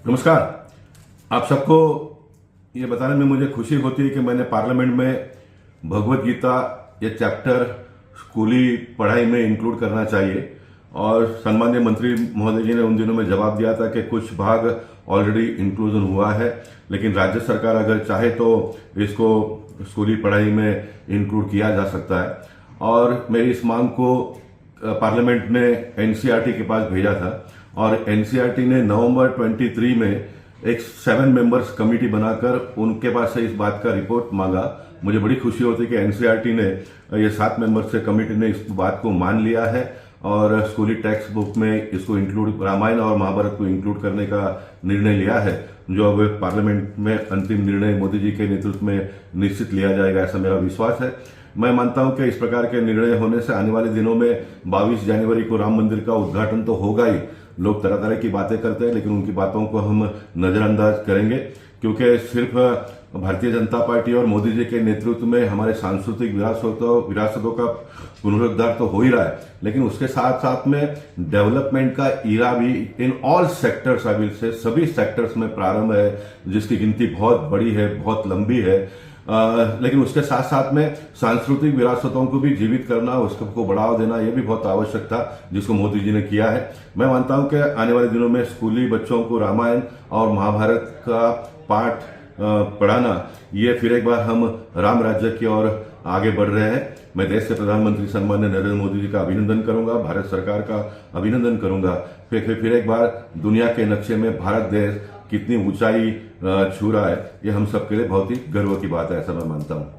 नमस्कार। आप सबको ये बताने में मुझे खुशी होती है कि मैंने पार्लियामेंट में भगवत गीता ये चैप्टर स्कूली पढ़ाई में इंक्लूड करना चाहिए और सम्माननीय मंत्री महोदय जी ने उन दिनों में जवाब दिया था कि कुछ भाग ऑलरेडी इंक्लूजन हुआ है, लेकिन राज्य सरकार अगर चाहे तो इसको स्कूली पढ़ाई में इंक्लूड किया जा सकता है। और मेरी इस मांग को पार्लियामेंट ने एनसीईआरटी के पास भेजा था और एनसीईआरटी ने नवंबर 23 में एक 7 मेंबर्स कमेटी बनाकर उनके पास से इस बात का रिपोर्ट मांगा। मुझे बड़ी खुशी होती है कि एनसीईआरटी ने ये 7 मेंबर्स से कमेटी ने इस बात को मान लिया है और स्कूली टेक्स्ट बुक में इसको इंक्लूड रामायण और महाभारत को इंक्लूड करने का निर्णय लिया है, जो अब पार्लियामेंट में अंतिम निर्णय मोदी जी के नेतृत्व में निश्चित लिया जाएगा, ऐसा मेरा विश्वास है। मैं मानता हूं कि इस प्रकार के निर्णय होने से आने वाले दिनों में 22 जनवरी को राम मंदिर का उद्घाटन तो होगा ही। लोग तरह तरह की बातें करते हैं, लेकिन उनकी बातों को हम नजरअंदाज करेंगे, क्योंकि सिर्फ भारतीय जनता पार्टी और मोदी जी के नेतृत्व में हमारे सांस्कृतिक विरासतों का पुनरुद्धार तो हो ही रहा है, लेकिन उसके साथ साथ में डेवलपमेंट का ईरा भी in all sectors I will say सभी सेक्टर्स में प्रारंभ है, जिसकी गिनती बहुत बड़ी है, बहुत लंबी है। लेकिन उसके साथ साथ में सांस्कृतिक विरासतों को भी जीवित करना, उसको बढ़ावा देना, यह भी बहुत आवश्यक था, जिसको मोदी जी ने किया है। मैं मानता हूं कि आने वाले दिनों में स्कूली बच्चों को रामायण और महाभारत का पाठ पढ़ाना, ये फिर एक बार हम राम राज्य की ओर आगे बढ़ रहे हैं। मैं देश के प्रधानमंत्री सम्माननीय नरेंद्र मोदी जी का अभिनंदन करूंगा, भारत सरकार का अभिनंदन करूंगा। फिर एक बार दुनिया के नक्शे में भारत देश कितनी ऊंचाई छू रहा है, ये हम सबके लिए बहुत ही गर्व की बात है, ऐसा मैं मानता हूं।